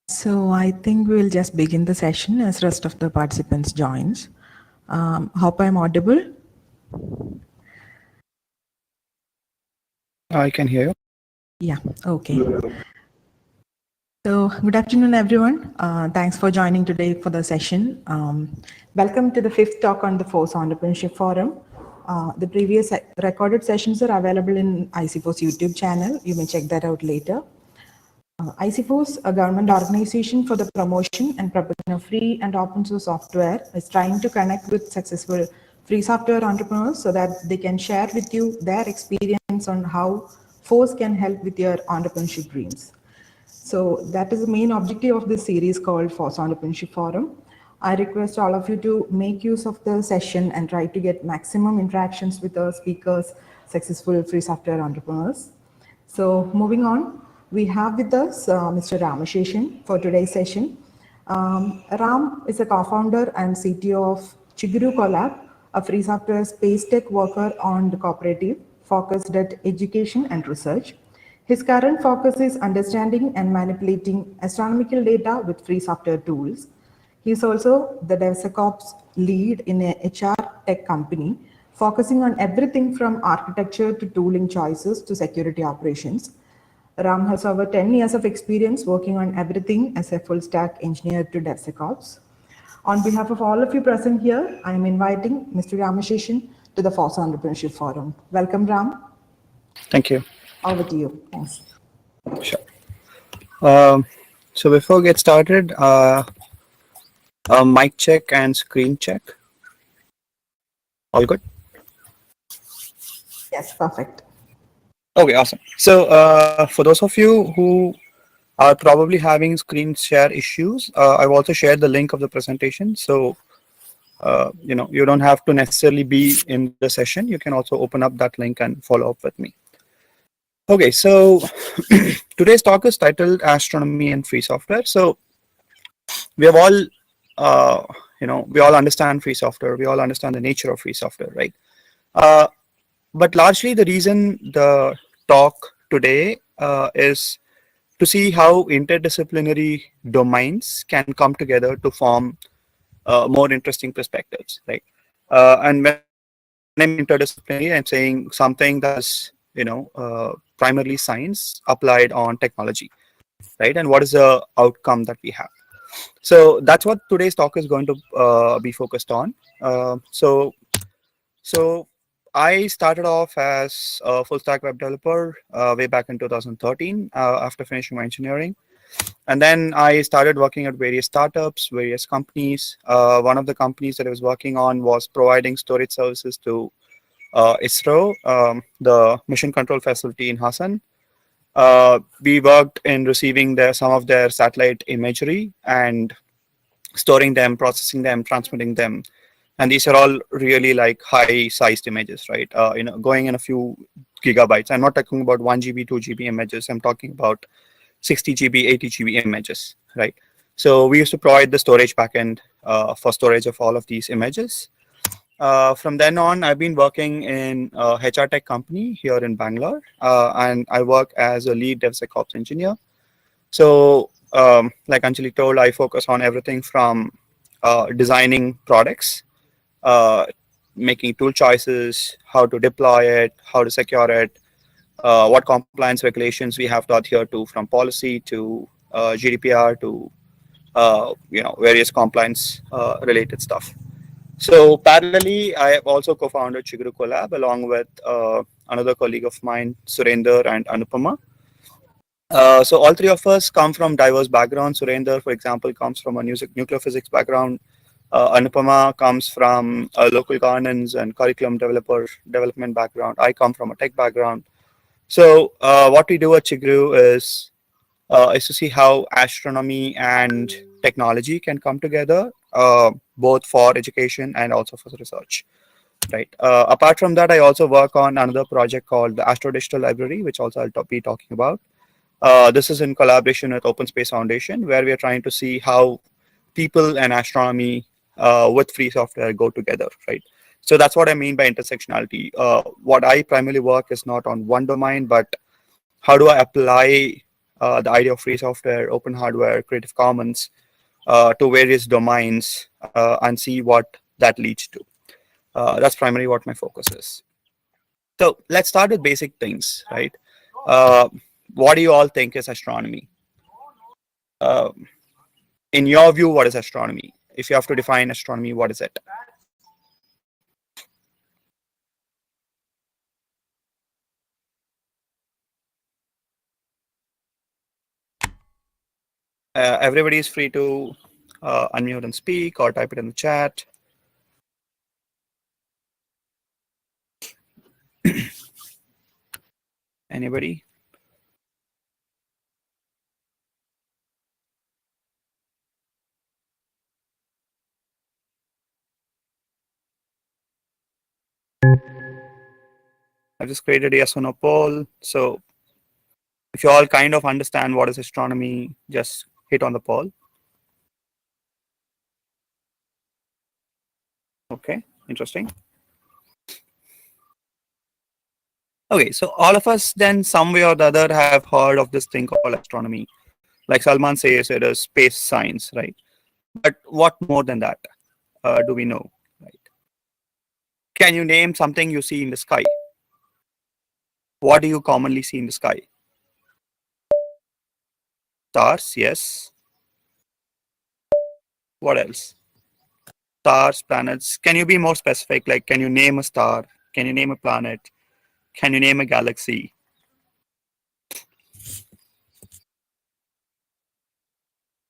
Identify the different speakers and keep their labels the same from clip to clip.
Speaker 1: So I think we'll just begin the session as rest of the participants joins. Hope I'm audible.
Speaker 2: I can hear you.
Speaker 1: Yeah, okay. So good afternoon, everyone. Thanks for joining today for the session. Welcome to the fifth talk on the FOSS Entrepreneurship Forum. The previous recorded sessions are available in ICFOSS YouTube channel. You may check that out later. ICFOSS, a government organization for the promotion and propagation of free and open source software, is trying to connect with successful free software entrepreneurs so that they can share with you their experience on how FOSS can help with your entrepreneurship dreams. So that is the main objective of this series called FOSS Entrepreneurship Forum. I request all of you to make use of the session and try to get maximum interactions with the speakers, successful free software entrepreneurs. So moving on, we have with us Mr. Ramasheshan for today's session. Ram is a co-founder and CTO of Chiguru Collab, a free software space tech worker on the cooperative focused at education and research. His current focus is understanding and manipulating astronomical data with free software tools. He is also the DevSecOps lead in a HR tech company, focusing on everything from architecture to tooling choices to security operations. Ram has over 10 years of experience working on everything as a full stack engineer to DevSecOps. On behalf of all of you present here, I am inviting Mr. Ramasheshan to the FOSS Entrepreneurship Forum. Welcome, Ram.
Speaker 2: Thank you.
Speaker 1: Over to you. Thanks.
Speaker 2: Sure. So before we get started, mic check and screen check. All good?
Speaker 1: Yes, perfect.
Speaker 2: Okay, awesome. So for those of you who are probably having screen share issues, I've also shared the link of the presentation. So you don't have to necessarily be in the session. You can also open up that link and follow up with me. Okay, so today's talk is titled Astronomy and Free Software. So we have all, we all understand free software. We all understand the nature of free software, right? But largely the reason the talk today is to see how interdisciplinary domains can come together to form more interesting perspectives, right? And when I'm interdisciplinary, I'm saying something that's primarily science applied on technology, right? And what is the outcome that we have? So that's what today's talk is going to be focused on. So I started off as a full stack web developer way back in 2013 after finishing my engineering. And then I started working at various startups, various companies. One of the companies that I was working on was providing storage services to Astro, the mission control facility in Hassan. We worked in receiving some of their satellite imagery and storing them, processing them, transmitting them. And these are all really like high-sized images, right? Going in a few gigabytes. I'm not talking about 1 GB, 2 GB images. I'm talking about 60 GB, 80 GB images, right? So we used to provide the storage backend for storage of all of these images. From then on, I've been working in a HR tech company here in Bangalore, and I work as a lead DevSecOps engineer. So like Anjali told, I focus on everything from designing products, making tool choices, how to deploy it, how to secure it, what compliance regulations we have to adhere to, from policy to GDPR to various compliance related stuff. So parallelly, I have also co-founded Chiguru Collab along with another colleague of mine, Surender and Anupama. So all three of us come from diverse backgrounds. Surender, for example, comes from a nuclear physics background. Anupama comes from a local governance and curriculum development background. I come from a tech background. So what we do at Chiguru is to see how astronomy and technology can come together, both for education and also for research, right? Apart from that, I also work on another project called the Astro Digital Library, which also I'll be talking about. This is in collaboration with Open Space Foundation, where we are trying to see how people and astronomy with free software go together, right? So that's what I mean by intersectionality. What I primarily work is not on one domain, but how do I apply the idea of free software, open hardware, Creative Commons, to various domains, and see what that leads to. That's primarily what my focus is. So let's start with basic things, right? What do you all think is astronomy? In your view, what is astronomy? If you have to define astronomy, what is it? Everybody is free to unmute and speak or type it in the chat. Anybody? I've just created a yes or no poll. So if you all kind of understand what is astronomy, just hit on the poll. Okay, interesting. Okay, so all of us then some way or the other have heard of this thing called astronomy. Like Salman says, it is space science, right? But what more than that do we know, right? Can you name something you see in the sky? What do you commonly see in the sky? Stars, yes. What else? Stars, planets. Can you be more specific? Like, can you name a star? Can you name a planet? Can you name a galaxy?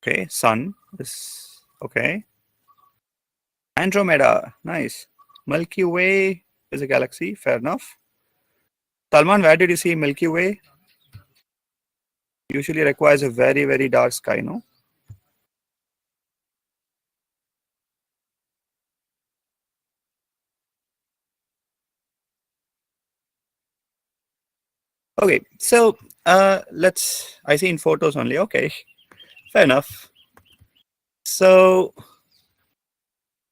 Speaker 2: Okay, sun is okay. Andromeda, nice. Milky Way is a galaxy, fair enough. Salman, where did you see Milky Way? Usually requires a very, very dark sky, no? Okay, so I see in photos only. Okay, fair enough. So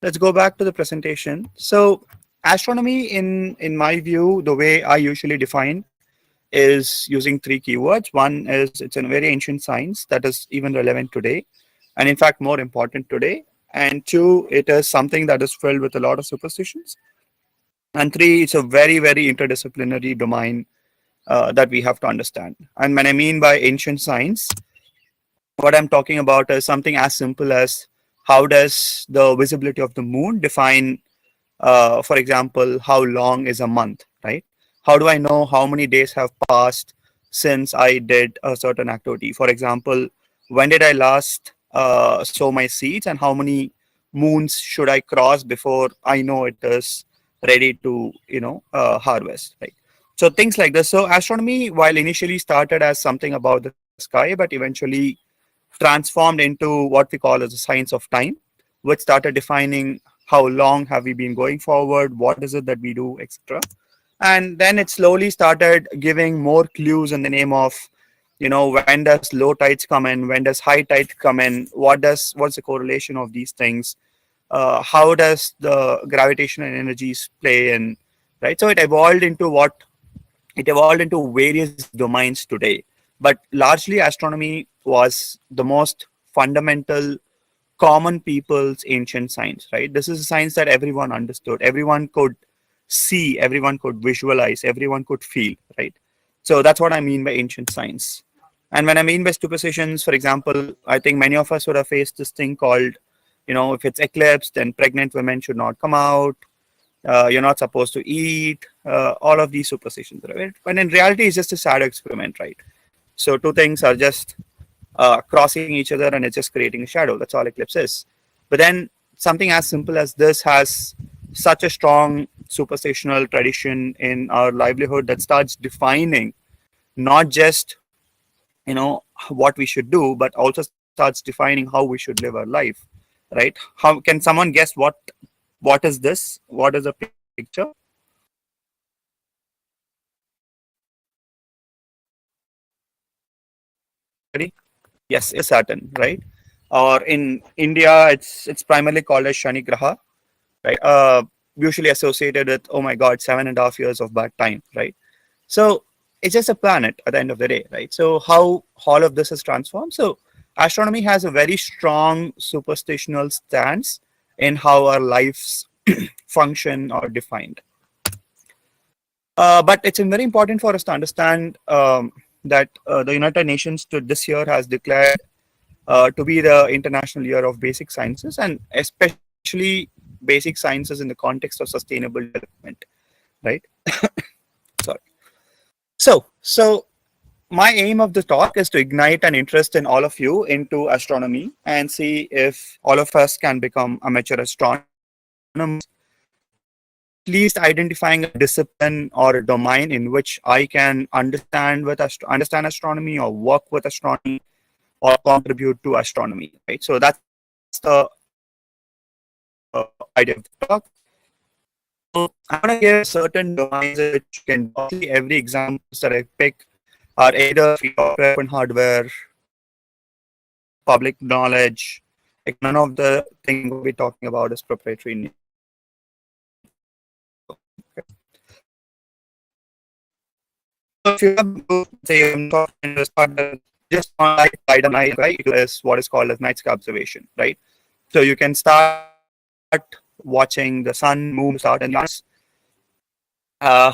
Speaker 2: let's go back to the presentation. So astronomy, in my view, the way I usually define is using three keywords. One is it's a very ancient science that is even relevant today, and in fact more important today. And two, it is something that is filled with a lot of superstitions. And three, it's a very, very interdisciplinary domain that we have to understand. And when I mean by ancient science, what I'm talking about is something as simple as how does the visibility of the moon define, for example, how long is a month, right? How do I know how many days have passed since I did a certain activity? For example, when did I last sow my seeds, and how many moons should I cross before I know it is ready to, harvest, right? So things like this. So astronomy, while initially started as something about the sky, but eventually transformed into what we call as a science of time, which started defining how long have we been going forward, what is it that we do, etc. And then it slowly started giving more clues in the name of, when does low tides come in, when does high tides come in, what's the correlation of these things, how does the gravitational energies play in, right? So it evolved into various domains today, but largely astronomy was the most fundamental common people's ancient science, right? This is a science that everyone understood, everyone could see, everyone could visualize, everyone could feel, right? So that's what I mean by ancient science. And when I mean by superstitions, for example, I think many of us would have faced this thing called, if it's eclipsed, then pregnant women should not come out, you're not supposed to eat, all of these superstitions, right? But in reality, it's just a shadow experiment, right? So two things are just crossing each other and it's just creating a shadow. That's all eclipse is. But then something as simple as this has such a strong superstitional tradition in our livelihood that starts defining not just, what we should do, but also starts defining how we should live our life, right? How can someone guess what is this? What is the picture? Ready? Yes, it's Saturn, right? Or in India, it's primarily called as Shani Graha, right? Usually associated with, oh my God, 7.5 years of bad time, right? So it's just a planet at the end of the day, right? So how all of this is transformed. So astronomy has a very strong superstitional stance in how our lives function or defined. But it's very important for us to understand that the United Nations to this year has declared to be the International Year of Basic Sciences, and especially basic sciences in the context of sustainable development, right? Sorry. So my aim of the talk is to ignite an interest in all of you into astronomy and see if all of us can become amateur astronomers, at least identifying a discipline or a domain in which I can understand astronomy or work with astronomy or contribute to astronomy, right? So that's the idea of the talk. So I'm going to give certain domains in which you can do. Obviously, every examples that I pick are either free software, open hardware, public knowledge. Like none of the thing we'll be talking about is proprietary in nature. So if you have say just on light of night, right? Is what is called as night sky observation, right? So you can start watching the sun, moon, stars, and planets. Uh,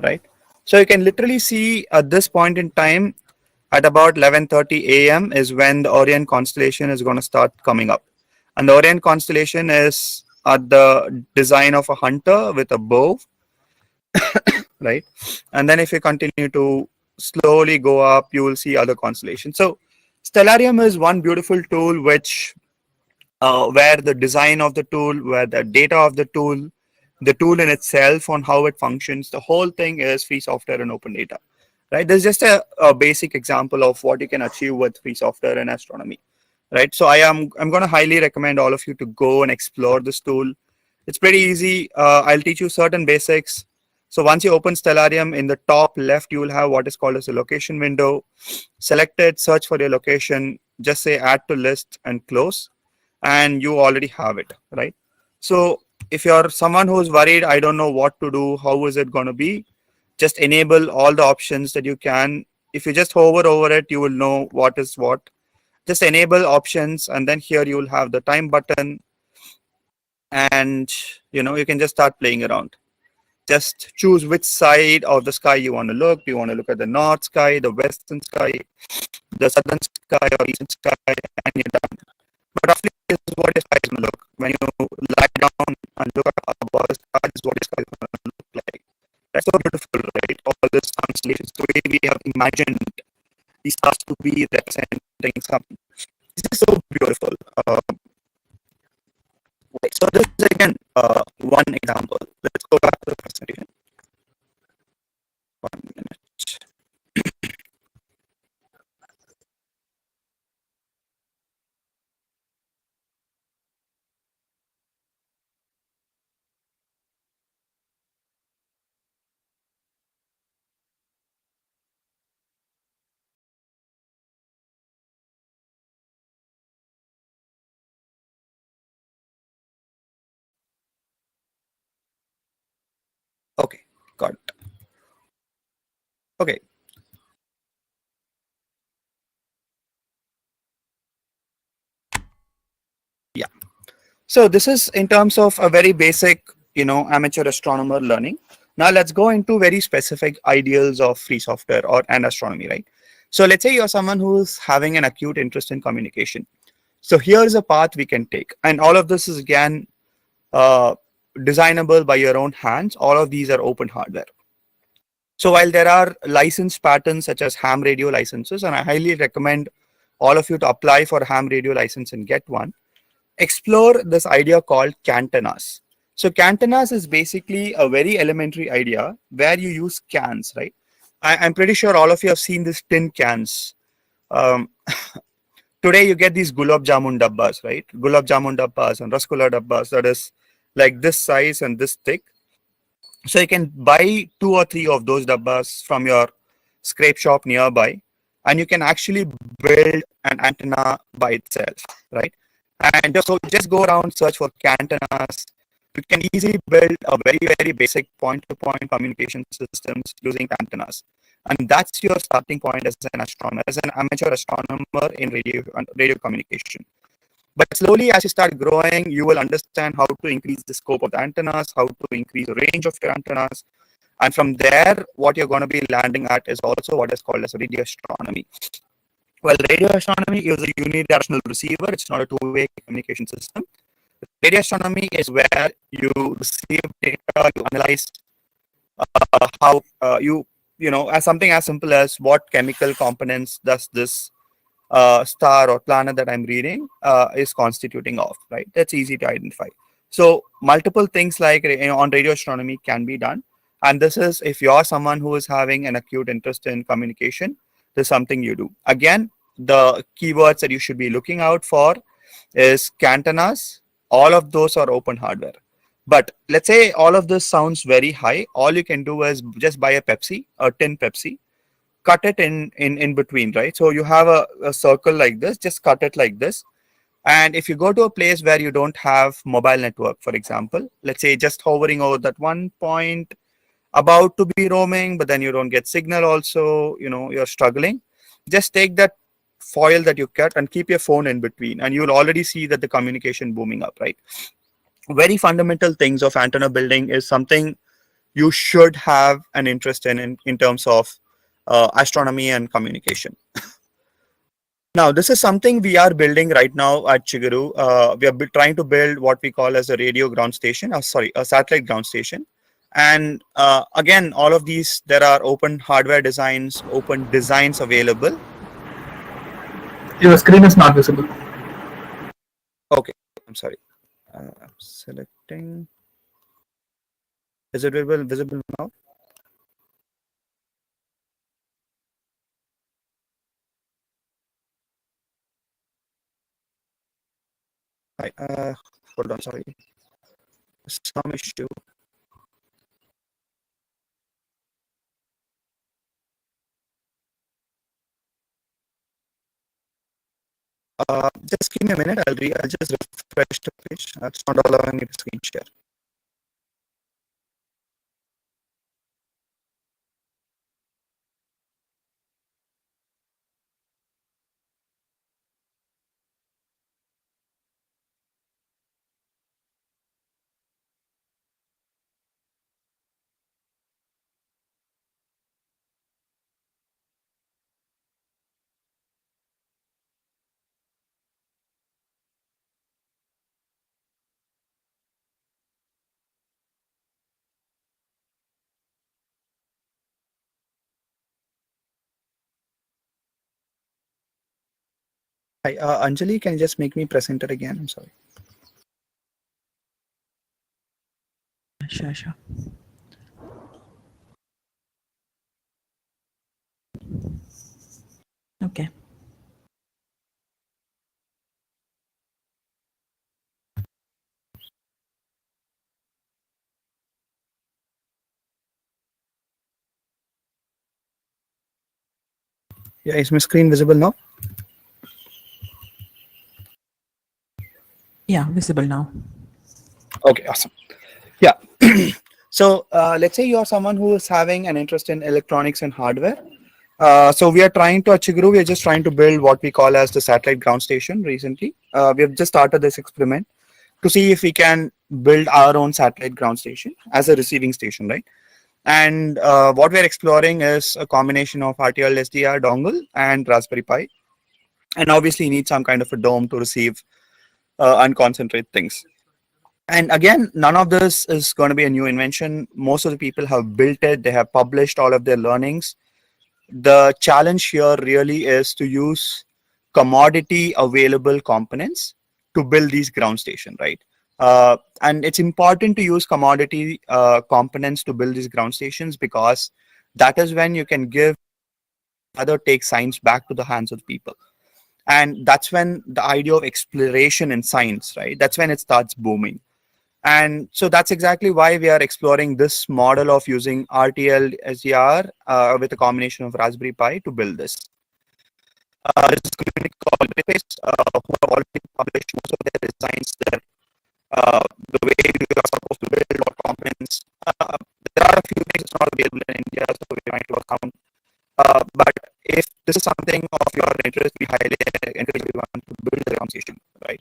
Speaker 2: right? So you can literally see at this point in time, at about 11:30 a.m. is when the Orion constellation is going to start coming up. And the Orion constellation is at the design of a hunter with a bow, right? And then if you continue to slowly go up, you will see other constellations. So Stellarium is one beautiful tool which where the design of the tool, where the data of the tool in itself on how it functions, the whole thing is free software and open data, right? There's just a basic example of what you can achieve with free software and astronomy, right? So I'm going to highly recommend all of you to go and explore this tool. It's pretty easy. I'll teach you certain basics. So once you open Stellarium, in the top left, you will have what is called as a location window. Select it, search for your location, just say add to list and close, and you already have it, right? So if you're someone who's worried, I don't know what to do, how is it going to be, just enable all the options that you can. If you just hover over it, you will know what is what. Just enable options, and then here you will have the time button, and you can just start playing around. Just choose which side of the sky you want to look. Do you want to look at the north sky, the western sky, the southern sky, or eastern sky, and you're done. But roughly, this is what your sky is going to look. When you lie down and look above the sky, this is what your sky is going to look like. That's so beautiful, right? All this constellations, the way we have imagined these stars to be representing something. This is so beautiful. So this is again one example. Let's go back to the presentation. 1 minute. Okay, got it. Okay. Yeah. So this is in terms of a very basic, amateur astronomer learning. Now let's go into very specific ideals of free software and astronomy, right? So let's say you're someone who's having an acute interest in communication. So here's a path we can take. And all of this is again designable by your own hands. All of these are open hardware. So while there are license patterns such as ham radio licenses, and I highly recommend all of you to apply for a ham radio license and get one, explore this idea called cantenas. So cantenas is basically a very elementary idea where you use cans, right? I'm pretty sure all of you have seen these tin cans. Um, Today you get these gulab jamun dabbas, right? Gulab jamun dabbas and rasgulla dabbas that is like this size and this thick. So you can buy 2 or 3 of those dabbas from your scrape shop nearby, and you can actually build an antenna by itself, right? And just go around, search for cantenas. You can easily build a very, very basic point-to-point communication systems using antennas. And that's your starting point as an astronomer, as an amateur astronomer in radio communication. But slowly, as you start growing, you will understand how to increase the scope of the antennas, how to increase the range of your antennas. And from there, what you're going to be landing at is also what is called as radio astronomy. Well, radio astronomy is a unidirectional receiver. It's not a two-way communication system. Radio astronomy is where you receive data, you analyze how as something as simple as what chemical components does this star or planet that I'm reading is constituting of, right? That's easy to identify. So multiple things like on radio astronomy can be done. And this is if you're someone who is having an acute interest in communication, this is something you do. Again, the keywords that you should be looking out for is cantenas. All of those are open hardware. But let's say all of this sounds very high. All you can do is just buy a Pepsi, a tin Pepsi, cut it in between, right? So you have a circle like this, just cut it like this. And if you go to a place where you don't have mobile network, for example, let's say just hovering over that one point, about to be roaming, but then you don't get signal also, you're struggling, just take that foil that you cut and keep your phone in between, and you'll already see that the communication booming up, right? Very fundamental things of antenna building is something you should have an interest in terms of astronomy and communication. Now, this is something we are building right now at Chiguru. We are trying to build what we call as a radio ground station, sorry, a satellite ground station. And again, all of these, there are open hardware designs, open designs available.
Speaker 3: Your screen is not visible.
Speaker 2: Okay, I'm sorry. I'm selecting. Is it visible now? Hi, hold on, sorry. Some issue. Just give me a minute. I'll just refresh the page. It's not allowing me to screen share. Hi, Anjali, can you just make me presenter again? I'm sorry.
Speaker 1: Sure. Okay.
Speaker 2: Yeah, is my screen visible now?
Speaker 1: Yeah, visible now.
Speaker 2: Okay, awesome. Yeah. So let's say you're someone who is having an interest in electronics and hardware. So we are trying to, at Chiguru, we are just trying to build what we call as the satellite ground station recently. We have just started this experiment to see if we can build our own satellite ground station as a receiving station, right? And what we're exploring is a combination of RTL SDR dongle and Raspberry Pi. And obviously you need some kind of a dome to receive and concentrate things. And again, none of this is going to be a new invention. Most of the people have built it. They have published all of their learnings. The challenge here really is to use commodity available components to build these ground station, right? And it's important to use commodity components to build these ground stations, because that is when you can take science back to the hands of the people. And that's when the idea of exploration in science, right? That's when it starts booming. And so that's exactly why we are exploring this model of using RTL SDR with a combination of Raspberry Pi to build this. This is a community called Griffiths, who have already published most of their designs there. The way you are supposed to build what components. There are a few things that's not available in India, so we're trying to work out. But if this is something of your interest, we highly encourage everyone to build a conversation, right?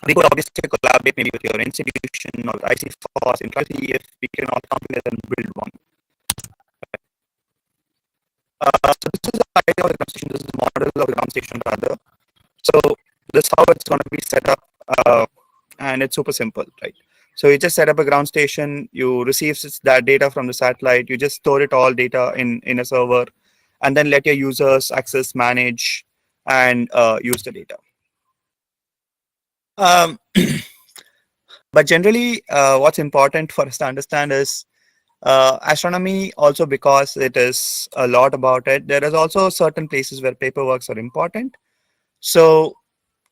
Speaker 2: We could obviously collaborate maybe with your institution or ICFOSS and try to see if we can all come together and build one. So this is the idea of the ground station. This is the model of the ground station rather. So this is how it's going to be set up, and it's super simple, right? So you just set up a ground station. You receive that data from the satellite. You just store it all data in a server, and then let your users access, manage, and use the data. But generally, what's important for us to understand is astronomy, also because it is a lot about it. There is also certain places where paperworks are important. So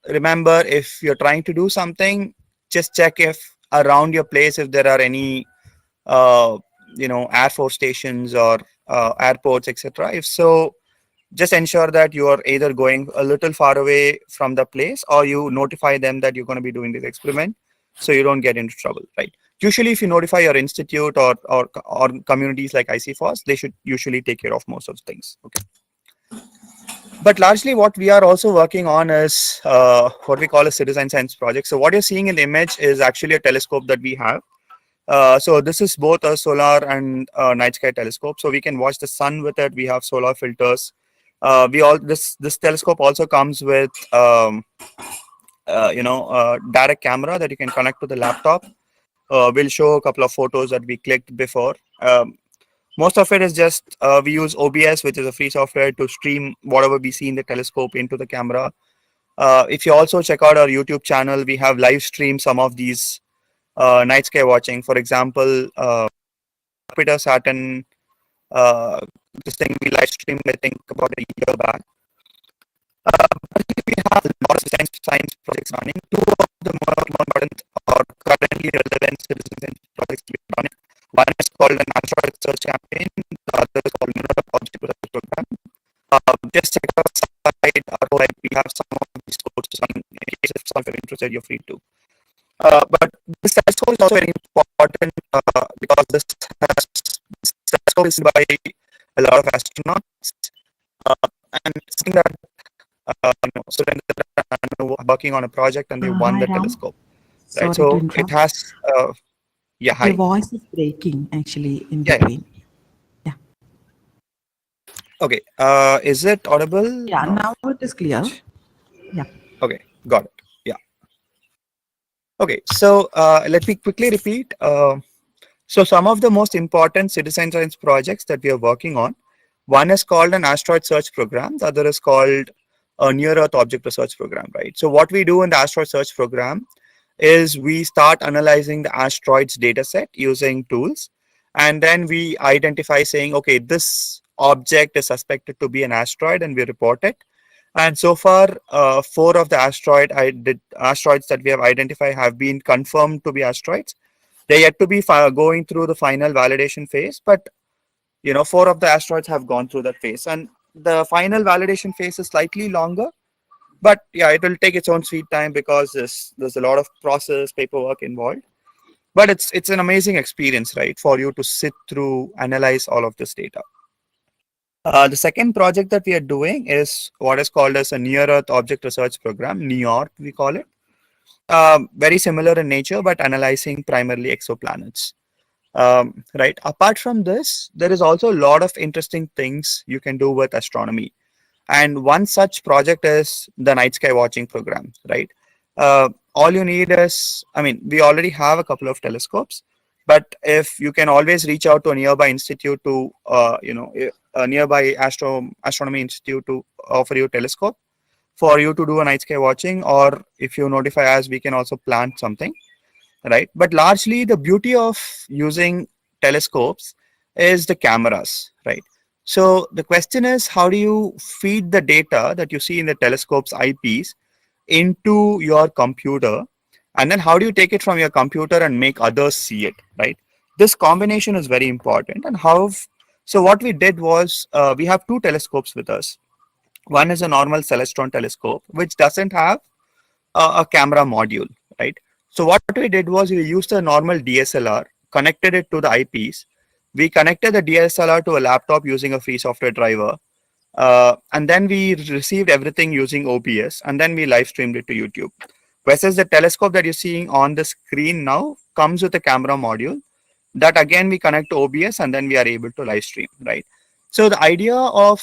Speaker 2: remember, if you're trying to do something, just check if around your place, if there are any, Air Force stations or airports, etc. If so, just ensure that you are either going a little far away from the place, or you notify them that you're going to be doing this experiment, so you don't get into trouble, right? Usually, if you notify your institute or communities like ICFOSS, they should usually take care of most of the things. Okay. But largely, what we are also working on is what we call a citizen science project. So what you're seeing in the image is actually a telescope that we have. So this is both a solar and night sky telescope. So we can watch the sun with it. We have solar filters. This telescope also comes with direct camera that you can connect to the laptop. We'll show a couple of photos that we clicked before. Most of it is just we use OBS, which is a free software, to stream whatever we see in the telescope into the camera. If you also check out our YouTube channel, we have live streamed some of these night sky watching. For example, Jupiter, Saturn, this thing we live streamed, I think, about a year back. We have a lot of science projects running. Two of the more important or currently relevant citizen science projects we're running. One is called an Asteroid Search Campaign. The other is called Object Research Program. Just check out our site. We have some of these courses on. In case if some of you are interested, you're free to. But this telescope is also very important because this telescope is by a lot of astronauts, and something that so then they're working on a project and they won
Speaker 1: Hi,
Speaker 2: the
Speaker 1: Ram.
Speaker 2: telescope.
Speaker 1: Sorry
Speaker 2: Right, so
Speaker 1: to
Speaker 2: it
Speaker 1: interrupt.
Speaker 2: has yeah, hi.
Speaker 1: Your voice is breaking actually in
Speaker 2: Yeah.
Speaker 1: between.
Speaker 2: Okay, is it audible?
Speaker 1: Yeah,
Speaker 2: No?
Speaker 1: now it is clear. Yeah.
Speaker 2: Okay, got it. Yeah. Okay, so let me quickly repeat. So some of the most important citizen science projects that we are working on, one is called an asteroid search program. The other is called a near Earth object research program, right? So what we do in the asteroid search program is we start analyzing the asteroids data set using tools, and then we identify saying, okay, this object is suspected to be an asteroid, and we report it. And so far, 4 of the asteroids that we have identified have been confirmed to be asteroids. They're yet to be going through the final validation phase, but 4 of the asteroids have gone through that phase, and the final validation phase is slightly longer. But yeah, it will take its own sweet time because there's a lot of process paperwork involved. But it's an amazing experience, right, for you to sit through, analyze all of this data. The second project that we are doing is what is called as a Near Earth Object Research Program, NEORP we call it. Very similar in nature, but analyzing primarily exoplanets. Right. Apart from this, there is also a lot of interesting things you can do with astronomy. And one such project is the night sky watching program, right? All you need is, we already have a couple of telescopes, but if you can always reach out to a nearby institute to, a nearby astronomy institute to offer you a telescope for you to do a night sky watching, or if you notify us, we can also plan something, right? But largely the beauty of using telescopes is the cameras, right? So the question is, how do you feed the data that you see in the telescope's eyepiece into your computer, and then how do you take it from your computer and make others see it, right? This combination is very important. And so what we did was we have 2 telescopes with us. One is a normal Celestron telescope, which doesn't have a camera module, right? So what we did was we used a normal DSLR, connected it to the eyepiece. We connected the DSLR to a laptop using a free software driver. And then we received everything using OBS, and then we live streamed it to YouTube. Versus the telescope that you're seeing on the screen now comes with a camera module that again we connect to OBS, and then we are able to live stream, right? So the idea of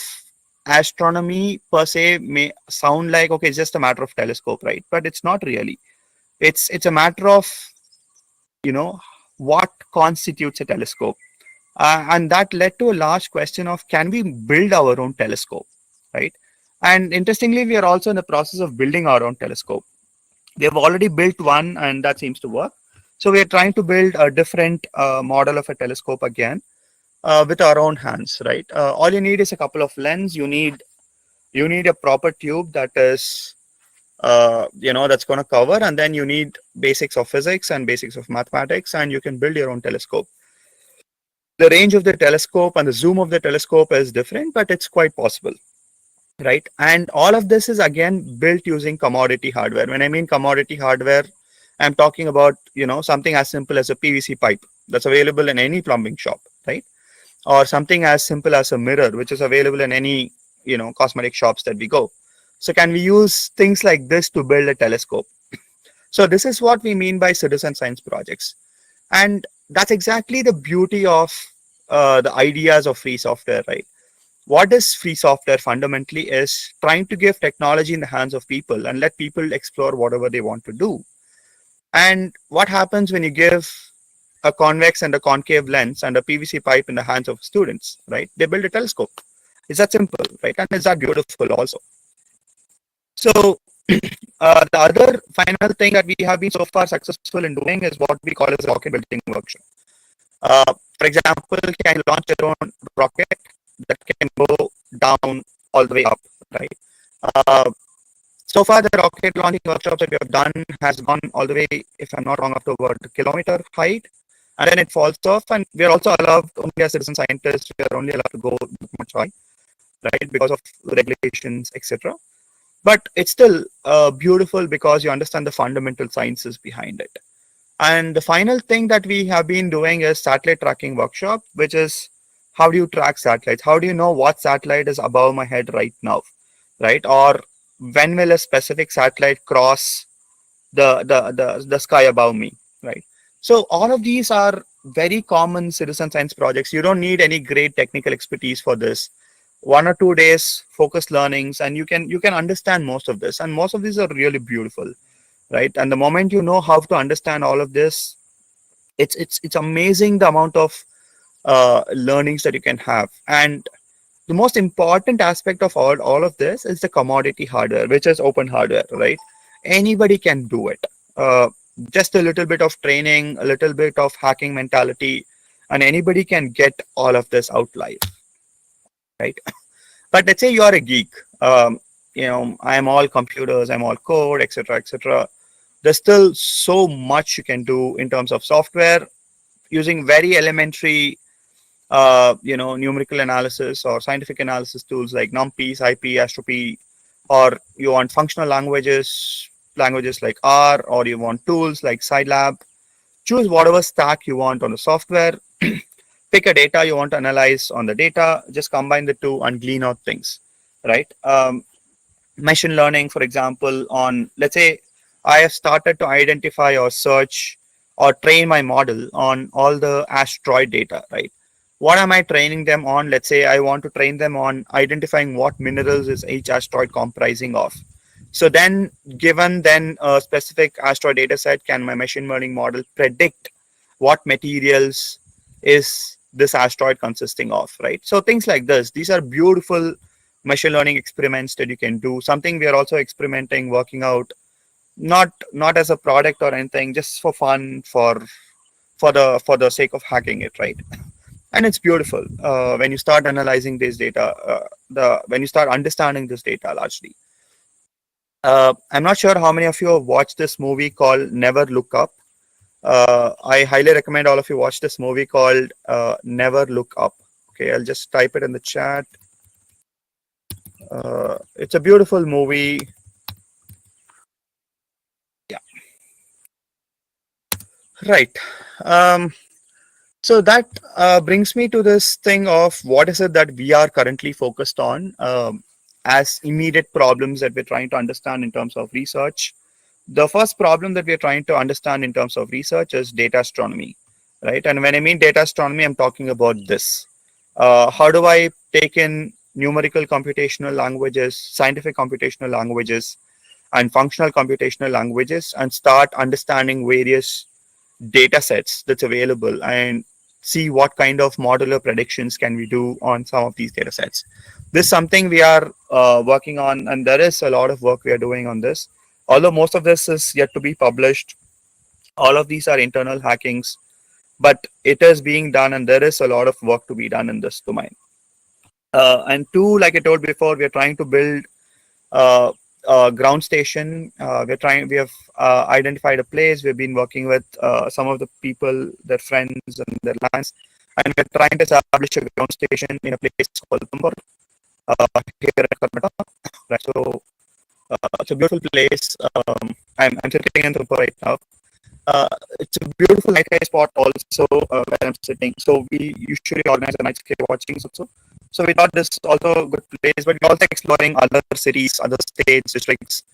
Speaker 2: astronomy per se may sound like, okay, it's just a matter of telescope, right? But it's not really. It's a matter of, what constitutes a telescope. And that led to a large question of, can we build our own telescope, right? And interestingly, we are also in the process of building our own telescope. We have already built one, and that seems to work. So we are trying to build a different model of a telescope again with our own hands, right? All you need is a couple of lenses. You need a proper tube that is, that's going to cover, and then you need basics of physics and basics of mathematics, and you can build your own telescope. The range of the telescope and the zoom of the telescope is different, but it's quite possible, right? And all of this is again built using commodity hardware. When I mean commodity hardware, I'm talking about, something as simple as a PVC pipe that's available in any plumbing shop, right? Or something as simple as a mirror, which is available in any, cosmetic shops that we go. So can we use things like this to build a telescope? So this is what we mean by citizen science projects. And that's exactly the beauty of the ideas of free software, right? What is free software fundamentally is trying to give technology in the hands of people and let people explore whatever they want to do. And what happens when you give a convex and a concave lens and a PVC pipe in the hands of students, right? They build a telescope. It's that simple, right? And it's that beautiful also. So the other final thing that we have been so far successful in doing is what we call as rocket building workshop. For example, can you launch your own rocket that can go down all the way up, right? Uh, so far, the rocket launching workshops that we have done has gone all the way, if I'm not wrong, up to about a kilometer height, and then it falls off. And we are also allowed, only as citizen scientists, we are only allowed to go much high, right, because of regulations, etc. But it's still beautiful because you understand the fundamental sciences behind it. And the final thing that we have been doing is satellite tracking workshop, which is how do you track satellites? How do you know what satellite is above my head right now, right? Or when will a specific satellite cross the sky above me, right? So all of these are very common citizen science projects. You don't need any great technical expertise for this. 1 or 2 days focused learnings, and you can understand most of this. And most of these are really beautiful, right? And the moment you know how to understand all of this, it's amazing the amount of learnings that you can have. And the most important aspect of all of this is the commodity hardware, which is open hardware, right? Anybody can do it. Just a little bit of training, a little bit of hacking mentality, and anybody can get all of this out live, right? But let's say you are a geek. I'm all computers, I'm all code, etc., etc. There's still so much you can do in terms of software using very elementary numerical analysis or scientific analysis tools like NumPy, SciPy, AstroPy, or you want functional languages like R, or you want tools like Scilab. Choose whatever stack you want on the software. Pick a data you want to analyze on the data. Just combine the two and glean out things, right? Machine learning, for example, on, let's say I have started to identify or search or train my model on all the asteroid data, right? What am I training them on? Let's say I want to train them on identifying what minerals is each asteroid comprising of. So then, given then a specific asteroid data set, can my machine learning model predict what materials is this asteroid consisting of, right? So things like this, these are beautiful machine learning experiments that you can do. Something we are also experimenting, working out, not as a product or anything, just for fun, for the sake of hacking it, right? And it's beautiful when you start analyzing this data, when you start understanding this data largely. I'm not sure how many of you have watched this movie called Never Look Up. I highly recommend all of you watch this movie called Never Look Up. Okay, I'll just type it in the chat. It's a beautiful movie. Yeah. Right. So that brings me to this thing of what is it that we are currently focused on as immediate problems that we're trying to understand in terms of research. The first problem that we're trying to understand in terms of research is data astronomy, right? And when I mean data astronomy, I'm talking about this. How do I take in numerical computational languages, scientific computational languages, and functional computational languages and start understanding various data sets that's available and see what kind of modular predictions can we do on some of these data sets. This is something we are working on, and there is a lot of work we are doing on this. Although most of this is yet to be published, all of these are internal hackings, but it is being done, and there is a lot of work to be done in this domain. And two, like I told before, we are trying to build a ground station. We have identified a place. We've been working with some of the people, their friends and their lands, and we're trying to establish a ground station in a place called Tumbur, here at Karnataka. Right. So it's a beautiful place. I'm sitting in Tumbur right now. It's a beautiful night sky spot also where I'm sitting. So we usually organize the night sky watchings also. So we thought this is also a good place, but we're also exploring other cities, other states, districts,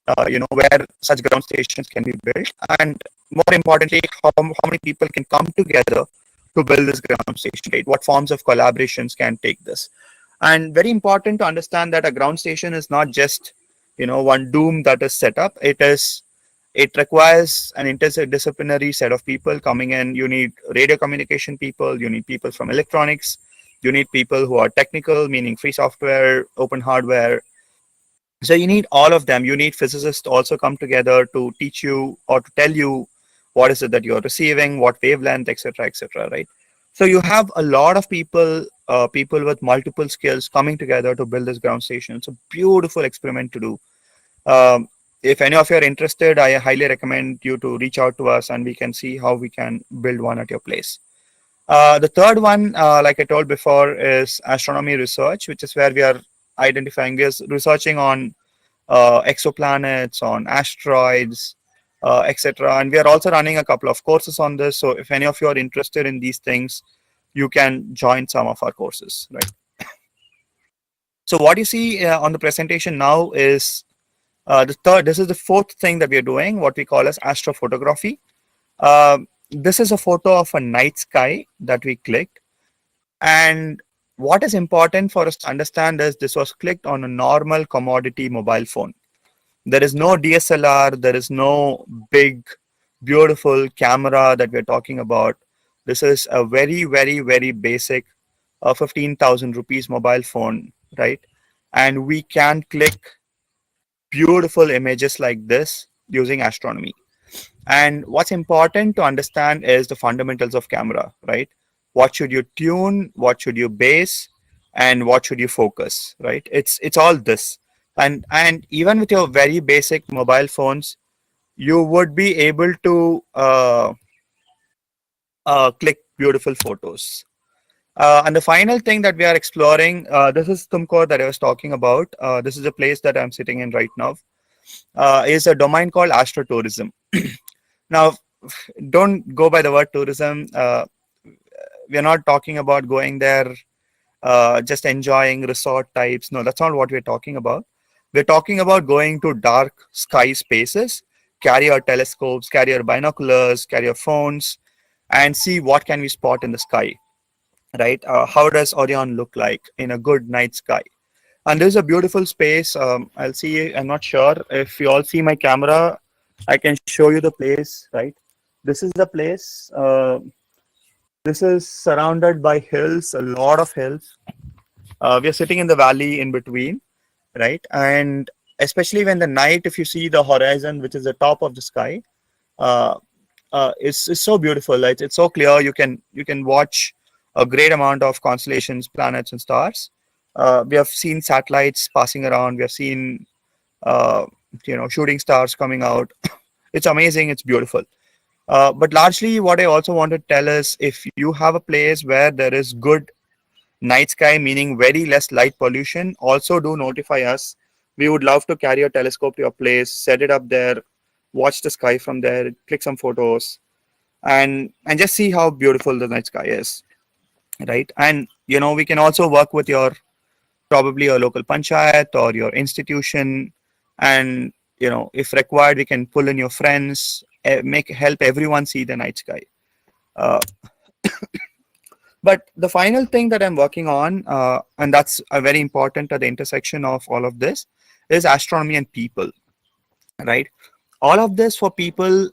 Speaker 2: where such ground stations can be built. And more importantly, how many people can come together to build this ground station, right? What forms of collaborations can take this? And very important to understand that a ground station is not just, one dome that is set up. It requires an interdisciplinary set of people coming in. You need radio communication people, you need people from electronics, you need people who are technical, meaning free software, open hardware. So you need all of them. You need physicists to also come together to teach you or to tell you what is it that you're receiving, what wavelength, etc., right? So you have a lot of people, people with multiple skills coming together to build this ground station. It's a beautiful experiment to do. If any of you are interested, I highly recommend you to reach out to us and we can see how we can build one at your place. The third one, like I told before, is Astronomy Research, which is where we are researching on exoplanets, on asteroids, etc. And we are also running a couple of courses on this. So if any of you are interested in these things, you can join some of our courses, right? So what you see on the presentation now is this is the fourth thing that we are doing, what we call as astrophotography. This is a photo of a night sky that we clicked. And what is important for us to understand is this was clicked on a normal commodity mobile phone. There is no DSLR, there is no big, beautiful camera that we're talking about. This is a very, very, very basic 15,000 rupees mobile phone, right? And we can click beautiful images like this using astronomy. And what's important to understand is the fundamentals of camera, right? What should you tune? What should you base? And what should you focus, right? It's all this. And even with your very basic mobile phones, you would be able to click beautiful photos. And the final thing that we are exploring, this is Tumkur that I was talking about. This is a place that I'm sitting in right now. Is a domain called Astrotourism. Now, don't go by the word tourism. We're not talking about going there, just enjoying resort types. No, that's not what we're talking about. We're talking about going to dark sky spaces, carry our telescopes, carry our binoculars, carry our phones, and see what can we spot in the sky, right? How does Orion look like in a good night sky? And there's a beautiful space. I'll see, I'm not sure if you all see my camera. I can show you the place, right? This is the place. This is surrounded by hills, a lot of hills. We are sitting in the valley in between, right? And especially when the night, if you see the horizon, which is the top of the sky, it's so beautiful. Right? It's so clear. You can watch a great amount of constellations, planets, and stars. We have seen satellites passing around. We have seen shooting stars coming out. It's amazing. It's beautiful. But largely, what I also want to tell is, if you have a place where there is good night sky, meaning very less light pollution, also do notify us. We would love to carry a telescope to your place, set it up there, watch the sky from there, click some photos, and just see how beautiful the night sky is, right? And we can also work with probably your local panchayat or your institution, and if required, we can pull in your friends, help everyone see the night sky. But the final thing that I'm working on, and that's very important at the intersection of all of this, is astronomy and people, right? All of this for people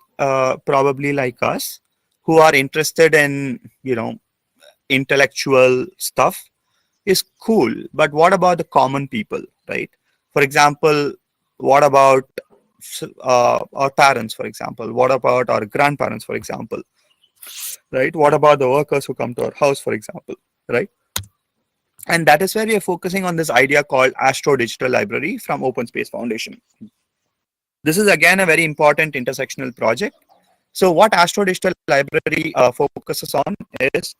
Speaker 2: probably like us who are interested in intellectual stuff is cool. But what about the common people, right? For example, what about our parents, for example? What about our grandparents, for example? Right? What about the workers who come to our house, for example? Right? And that is where we are focusing on this idea called Astro Digital Library from Open Space Foundation. This is again a very important intersectional project. So what Astro Digital Library focuses on is,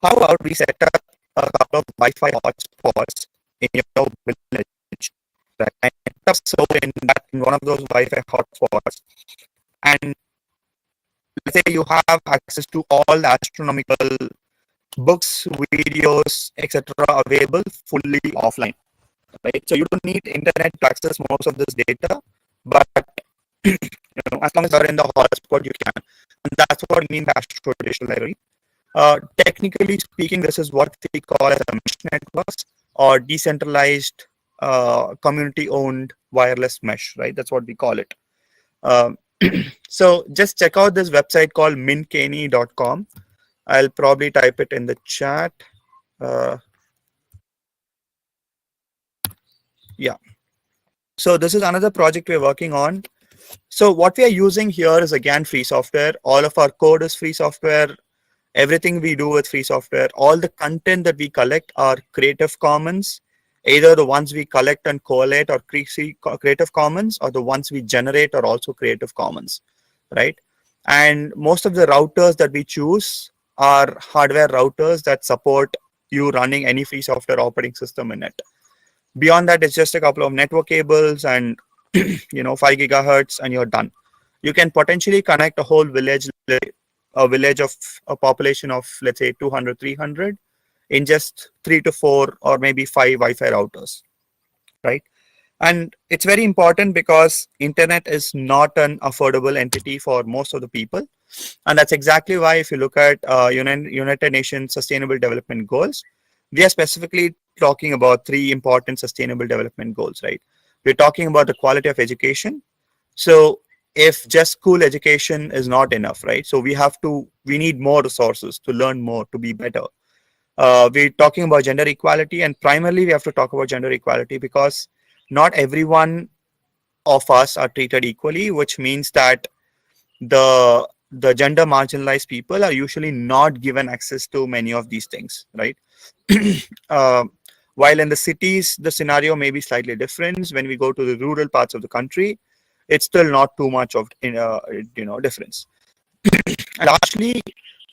Speaker 2: how about we set up a couple of Wi-Fi hotspots in your village, right? And so in one of those Wi-Fi hotspots, and let's say you have access to all the astronomical books, videos, etc. available fully offline, right? So you don't need internet to access most of this data, but as long as you're in the hotspot, you can. And that's what I mean by Astro Digital Library. Technically speaking, this is what we call as a mesh networks or decentralized community-owned wireless mesh, right? That's what we call it. So just check out this website called minkany.com. I'll probably type it in the chat. Yeah. So this is another project we're working on. So what we are using here is again free software. All of our code is free software. Everything we do with free software. All the content that we collect are Creative Commons, either the ones we collect and collate or Creative Commons, or the ones we generate are also Creative Commons, right? And most of the routers that we choose are hardware routers that support you running any free software operating system in it. Beyond that, it's just a couple of network cables and 5 gigahertz, and you're done. You can potentially connect a whole village, a village of a population of, let's say, 200, 300 in just 3 to 4 or maybe 5 Wi-Fi routers, right? And it's very important because internet is not an affordable entity for most of the people. And that's exactly why if you look at United Nations Sustainable Development Goals, we are specifically talking about 3 important sustainable development goals, right? We're talking about the quality of education. So if just school education is not enough, right? So we need more resources to learn more, to be better. We're talking about gender equality, and primarily we have to talk about gender equality because not everyone of us are treated equally, which means that the gender marginalized people are usually not given access to many of these things, right? While in the cities, the scenario may be slightly different. When we go to the rural parts of the country, it's still not too much of difference. And lastly,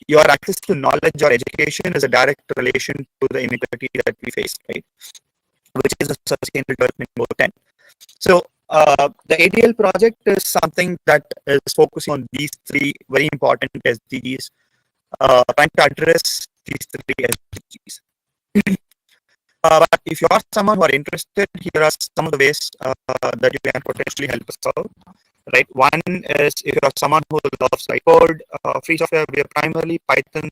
Speaker 2: your access to knowledge or education is a direct relation to the inequality that we face, right? Which is a Sustainable Development Goal 10. So the ADL project is something that is focusing on these 3 very important SDGs, trying to address these 3 SDGs. But if you are someone who are interested, here are some of the ways that you can potentially help us out. Right. One is if you're someone who loves code, free software, we are primarily Python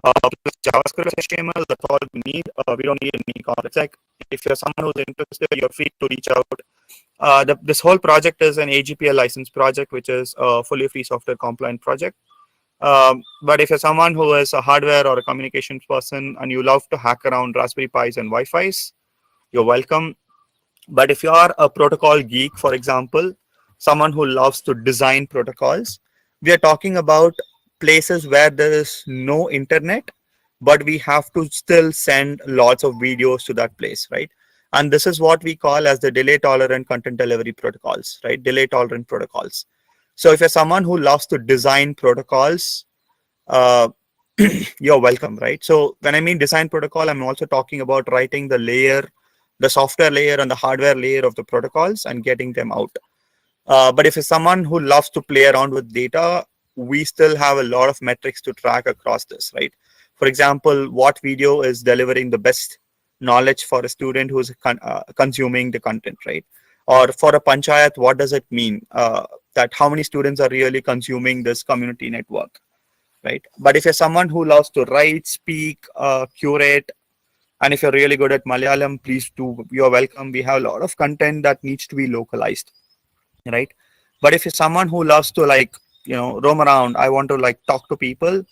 Speaker 2: plus JavaScript, HTML. That's all we need. We don't need any complex. Like if you're someone who's interested, you're free to reach out. This whole project is an AGPL license project, which is a fully free software compliant project. But if you're someone who is a hardware or a communications person and you love to hack around Raspberry Pis and Wi-Fi's, you're welcome. But if you are a protocol geek, for example, someone who loves to design protocols, we are talking about places where there is no internet, but we have to still send lots of videos to that place, right? And this is what we call as the delay tolerant content delivery protocols, right? Delay tolerant protocols. So if you're someone who loves to design protocols, you're welcome, right? So when I mean design protocol, I'm also talking about writing the software layer and the hardware layer of the protocols and getting them out. But if you're someone who loves to play around with data, we still have a lot of metrics to track across this, right? For example, what video is delivering the best knowledge for a student who's consuming the content, right? Or for a panchayat, what does it mean that how many students are really consuming this community network, right? But if you're someone who loves to write, speak, curate, and if you're really good at Malayalam, please do, you're welcome. We have a lot of content that needs to be localized, right? But if you're someone who loves to roam around, I want to talk to people,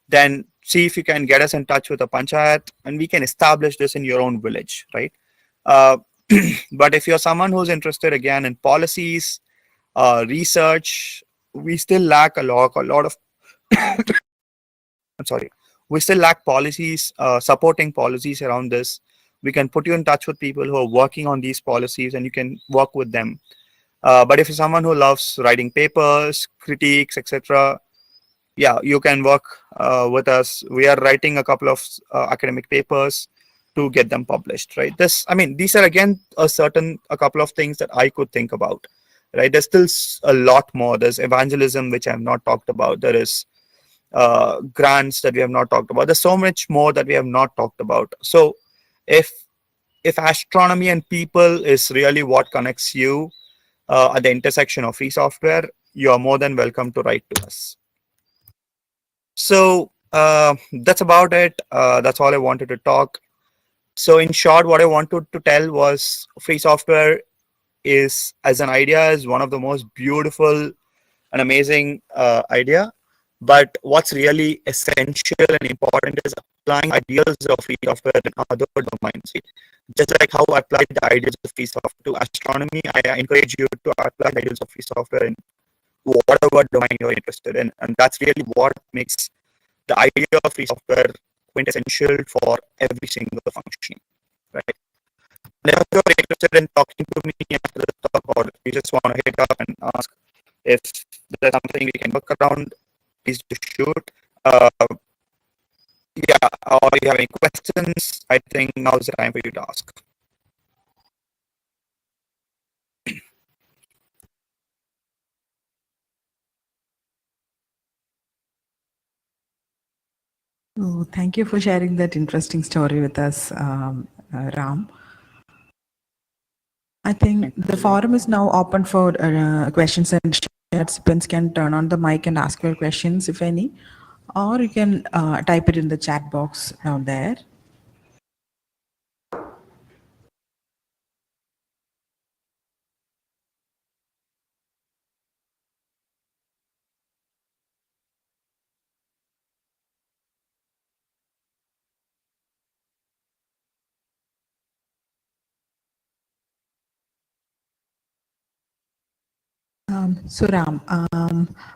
Speaker 2: then see if you can get us in touch with a panchayat and we can establish this in your own village, right? But if you're someone who's interested again in policies, research, we still lack a lot of I'm sorry, we still lack policies, supporting policies around this. We can put you in touch with people who are working on these policies and you can work with them. But if you're someone who loves writing papers, critiques, etc., yeah, you can work with us. We are writing a couple of academic papers to get them published, right? These are again a couple of things that I could think about, right? There's still a lot more. There's evangelism, which I have not talked about. There is grants that we have not talked about. There's so much more that we have not talked about. So if astronomy and people is really what connects you, at the intersection of free software, you are more than welcome to write to us. So that's about it. That's all I wanted to talk. So in short, what I wanted to tell was free software is, as an idea, is one of the most beautiful and amazing idea. But what's really essential and important is applying ideas of free software in other domains. Just like how I applied the ideas of free software to astronomy, I encourage you to apply the ideas of free software in whatever domain you're interested in. And that's really what makes the idea of free software quintessential for every single function, right? And if you're interested in talking to me after the talk, or you just want to hit up and ask if there's something we can work around, please just shoot. Yeah, or you have any questions, I think now's the time for you to ask.
Speaker 1: Oh, thank you for sharing that interesting story with us, Ram. I think the forum is now open for questions, and participants can turn on the mic and ask your questions, if any, or you can type it in the chat box down there. So Ram,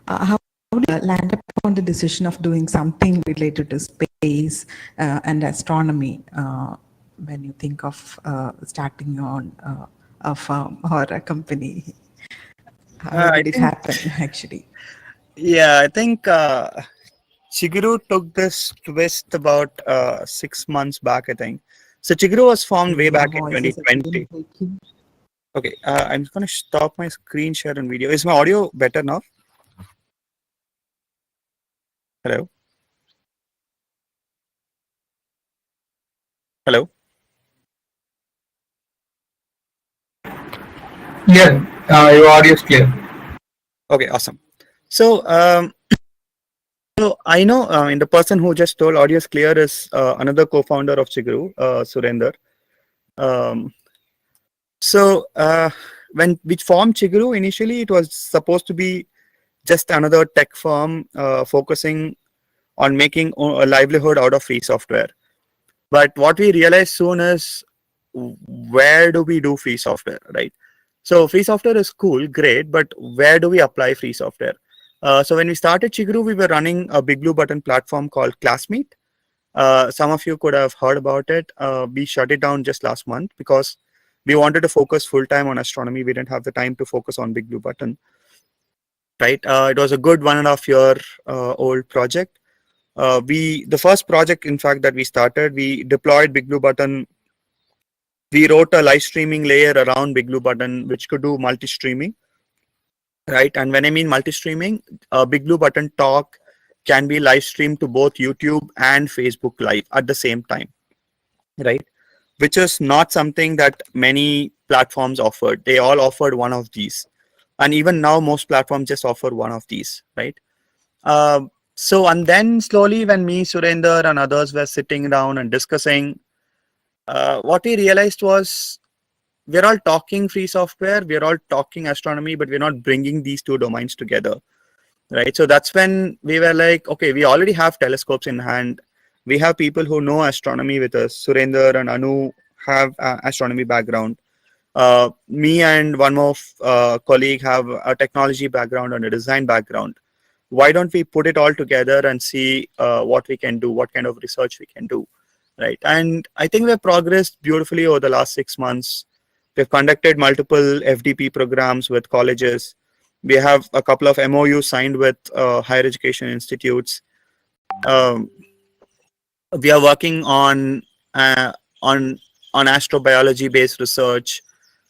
Speaker 1: how do you land upon the decision of doing something related to space and astronomy when you think of starting on a firm or a company? How did it happen, actually?
Speaker 2: Yeah, I think Chiguru took this twist about 6 months back, I think. So Chiguru was formed way back in 2020. Okay, I'm going to stop my screen share and video. Is my audio better now? Hello? Hello?
Speaker 3: Yeah, your audio is clear.
Speaker 2: Okay, awesome. So, so I know in the person who just told audio is clear is another co-founder of Chiguru, Surinder. So when we formed Chiguru, initially it was supposed to be just another tech firm focusing on making a livelihood out of free software. But what we realized soon is, where do we do free software, right? So free software is cool, great, but where do we apply free software? So when we started Chiguru, we were running a Big Blue Button platform called Classmeet. Some of you could have heard about it. We shut it down just last month because we wanted to focus full time on astronomy. We didn't have the time to focus on Big Blue Button, right? It was a good 1.5 year old project. The first project, in fact, that we started, we deployed Big Blue Button. We wrote a live streaming layer around Big Blue Button, which could do multi-streaming, right? And when I mean multi-streaming, Big Blue Button talk can be live streamed to both YouTube and Facebook Live at the same time, right? Which is not something that many platforms offered. They all offered one of these. And even now, most platforms just offer one of these, right? So, and then slowly when me, Surinder and others were sitting down and discussing, what we realized was, we're all talking free software, we're all talking astronomy, but we're not bringing these two domains together, right? So that's when we were like, okay, we already have telescopes in hand. We have people who know astronomy with us. Surinder and Anu have astronomy background. Me and one more colleague have a technology background and a design background. Why don't we put it all together and see what we can do, what kind of research we can do, right? And I think we've progressed beautifully over the last 6 months. We've conducted multiple FDP programs with colleges. We have a couple of MOUs signed with higher education institutes. We are working on astrobiology based research.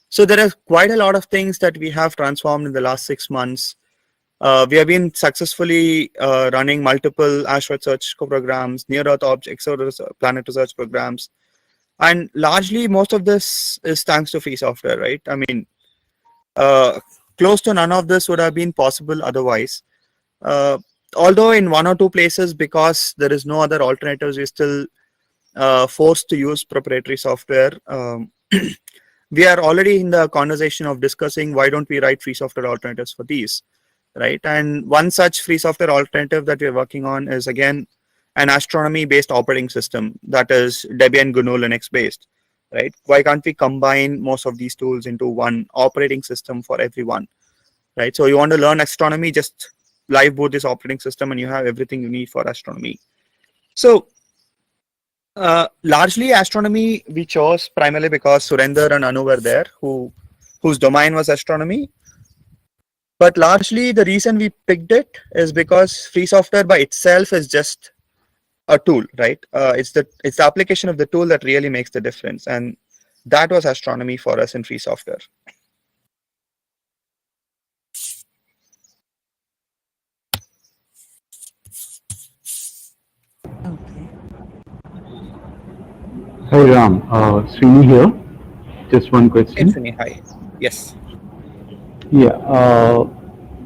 Speaker 2: So there are quite a lot of things that we have transformed in the last 6 months. We have been successfully running multiple asteroid search programs, near Earth objects, planet research programs. And largely, most of this is thanks to free software, right? I mean, Close to none of this would have been possible otherwise. Although in one or two places, because there is no other alternatives, we're still forced to use proprietary software. We are already in the conversation of discussing why don't we write free software alternatives for these, right? And one such free software alternative that we're working on is again an astronomy-based operating system that is Debian GNU Linux based, right? Why can't we combine most of these tools into one operating system for everyone, right? So you want to learn astronomy, just live boot this operating system and you have everything you need for astronomy. So largely astronomy we chose primarily because Surinder and Anu were there, whose domain was astronomy. But largely the reason we picked it is because free software by itself is just a tool, right? It's the application of the tool that really makes the difference, and that was astronomy for us in free software.
Speaker 1: Okay.
Speaker 4: Hi Ram, Srini here. Just one question.
Speaker 2: Hi. Yes.
Speaker 4: Yeah.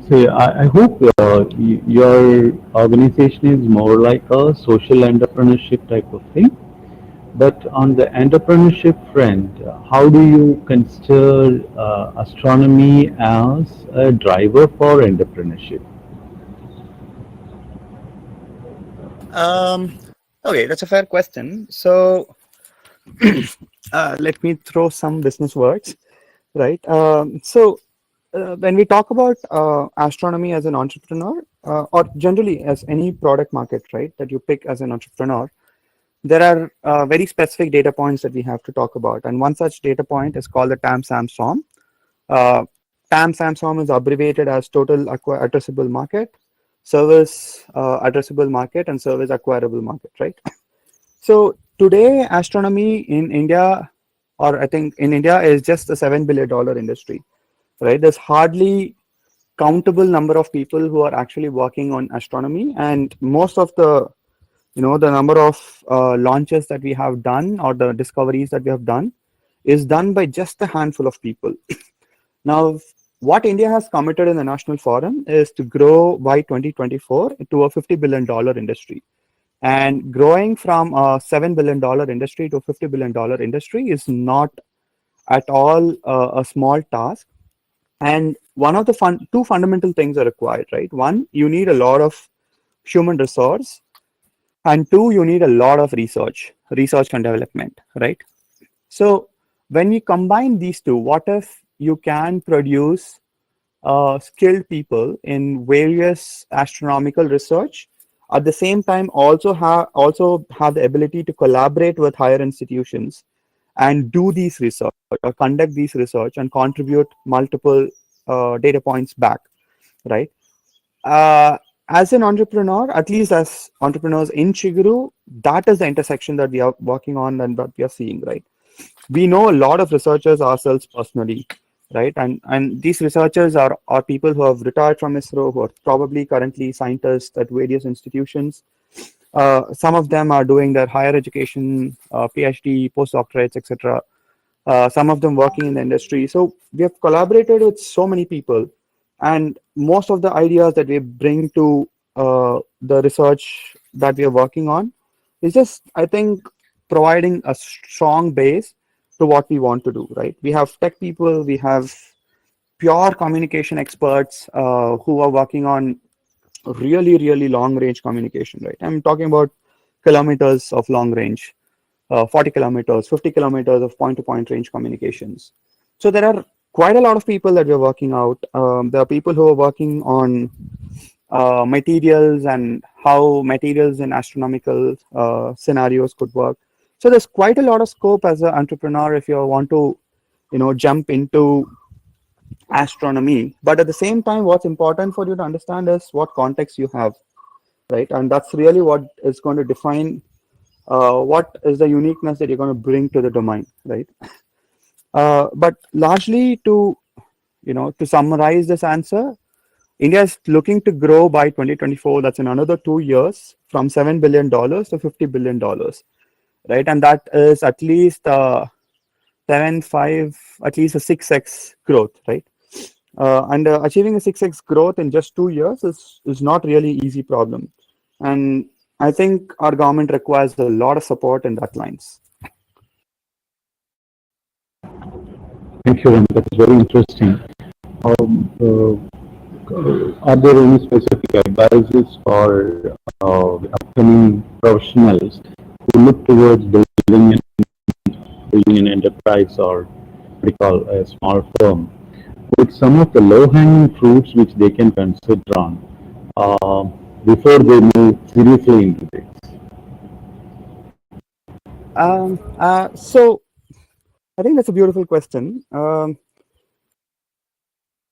Speaker 4: So I hope your organization is more like a social entrepreneurship type of thing. But on the entrepreneurship front, how do you consider astronomy as a driver for entrepreneurship?
Speaker 2: Okay, that's a fair question. So let me throw some business words, right? When we talk about astronomy as an entrepreneur, or generally as any product market, right, that you pick as an entrepreneur, there are very specific data points that we have to talk about. And one such data point is called the TAM-SAM SOM. TAM-SAM SOM is abbreviated as Total Addressable Market, Service Addressable Market, and Service Acquirable Market, right? So today, astronomy in India, or I think in India, is just a $7 billion industry, right? There's hardly countable number of people who are actually working on astronomy, and most of the the number of launches that we have done or the discoveries that we have done is done by just a handful of people. Now, what India has committed in the National Forum is to grow by 2024 to a $50 billion industry. And growing from a $7 billion industry to a $50 billion industry is not at all a small task. And one of the two fundamental things are required, right? One, you need a lot of human resource. And two, you need a lot of research and development, right? So when we combine these two, what if you can produce skilled people in various astronomical research, at the same time also have the ability to collaborate with higher institutions and do these research or conduct these research and contribute multiple data points back, right? As an entrepreneur, at least as entrepreneurs in Chiguru, that is the intersection that we are working on and that we are seeing, right? We know a lot of researchers ourselves personally, right? And these researchers are people who have retired from ISRO, who are probably currently scientists at various institutions. Some of them are doing their higher education, PhD, postdoctorates, etc. Some of them working in the industry. So we have collaborated with so many people. And most of the ideas that we bring to the research that we are working on is just, I think, providing a strong base to what we want to do, right? We have tech people, we have pure communication experts who are working on really, really long range communication, right? I'm talking about kilometers of long range, 40 kilometers, 50 kilometers of point-to-point range communications. So there are quite a lot of people that we're working out. There are people who are working on materials and how materials in astronomical scenarios could work. So there's quite a lot of scope as an entrepreneur if you want to, jump into astronomy. But at the same time, what's important for you to understand is what context you have, right? And that's really what is going to define what is the uniqueness that you're going to bring to the domain, right? But largely to summarize this answer, India is looking to grow by 2024. That's in another 2 years from $7 billion to $50 billion, right? And that is at least at least a 6x growth, right? And achieving a 6x growth in just 2 years is not really easy problem. And I think our government requires a lot of support in that lines.
Speaker 4: Thank you, Ram. That's very interesting. Are there any specific advices for the upcoming professionals who look towards building an enterprise or what we call a small firm with some of the low-hanging fruits which they can consider on uh, before they move seriously into this?
Speaker 2: So I think that's a beautiful question.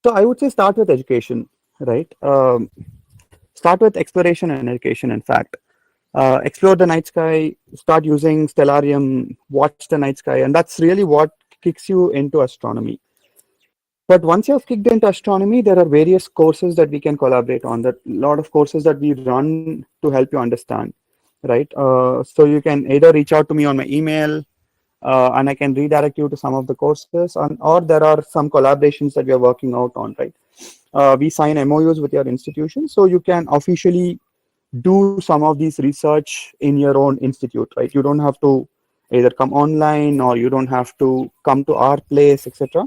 Speaker 2: So I would say start with education, right? Start with exploration and education, in fact. Explore the night sky, start using stellarium, watch the night sky, and that's really what kicks you into astronomy. But once you have kicked into astronomy, there are various courses that we can collaborate on. That lot of courses that we run to help you understand, right? So you can either reach out to me on my email, and I can redirect you to some of the courses, or there are some collaborations that we are working out on, right? We sign MOUs with your institution, so you can officially do some of these research in your own institute, right? You don't have to either come online or you don't have to come to our place, etc.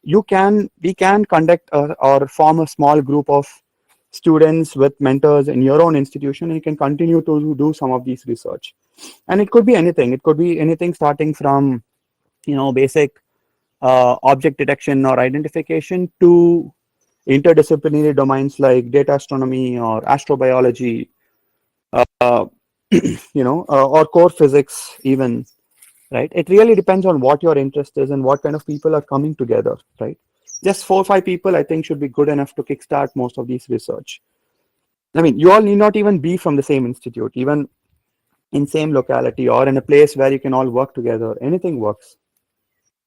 Speaker 2: We can conduct or form a small group of students with mentors in your own institution, and you can continue to do some of these research. And it could be anything. It could be anything starting from, basic object detection or identification to interdisciplinary domains like data astronomy or astrobiology, uh, or core physics even, right? It really depends on what your interest is and what kind of people are coming together, right? Just 4 or 5 people, I think, should be good enough to kickstart most of these research. I mean, you all need not even be from the same institute, even in same locality or in a place where you can all work together. Anything works,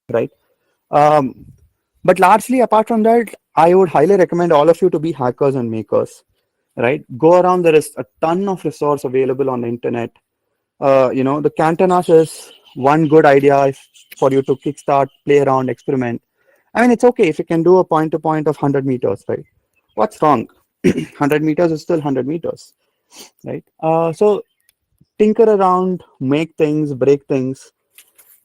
Speaker 2: right? Um, but largely, apart from that, I would highly recommend all of you to be hackers and makers, right? Go around. There is a ton of resource available on the internet. The Cantonas is one good idea for you to kickstart, play around, experiment. I mean, it's okay if you can do a point-to-point of 100 meters, right? What's wrong? 100 meters is still 100 meters, right? So tinker around, make things, break things.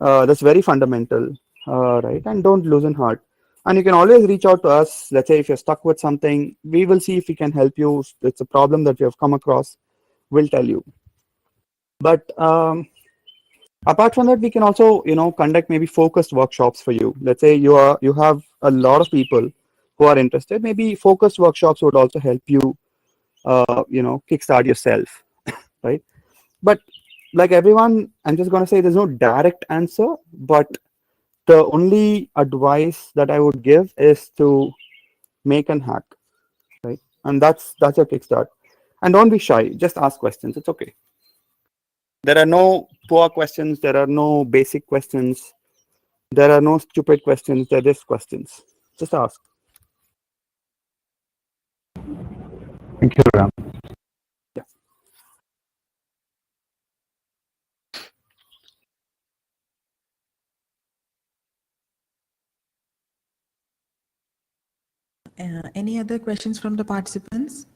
Speaker 2: That's very fundamental, right? And don't loosen heart. And you can always reach out to us. Let's say if you're stuck with something, we will see if we can help you. It's a problem that we have come across. We'll tell you. But apart from that, we can also, conduct maybe focused workshops for you. Let's say you have a lot of people who are interested. Maybe focused workshops would also help you, kickstart yourself, right? But like everyone, I'm just going to say there's no direct answer, but the only advice that I would give is to make and hack, right? And that's your kickstart. And don't be shy. Just ask questions. It's okay. There are no poor questions. There are no basic questions. There are no stupid questions. There are just questions. Just ask.
Speaker 4: Thank you, Ram.
Speaker 2: Yeah.
Speaker 1: Any other questions from the participants?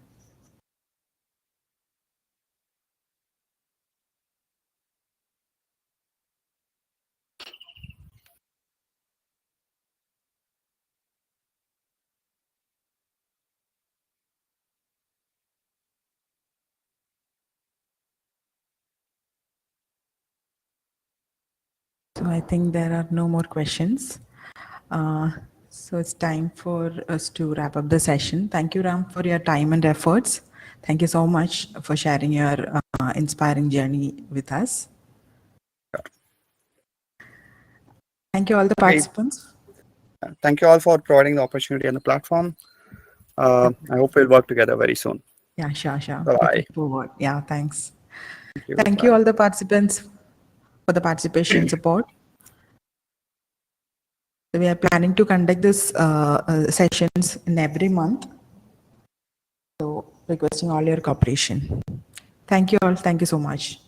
Speaker 1: So I think there are no more questions. So it's time for us to wrap up the session. Thank you, Ram, for your time and efforts. Thank you so much for sharing your inspiring journey with us. Thank you, all the participants.
Speaker 2: Thank you all for providing the opportunity and the platform. I hope we'll work together very soon.
Speaker 1: Yeah, sure.
Speaker 2: Bye-bye.
Speaker 1: Looking forward. Yeah, thanks.
Speaker 2: Thank
Speaker 1: You all the participants for the participation support. We are planning to conduct this sessions in every month. So requesting all your cooperation. Thank you all. Thank you so much.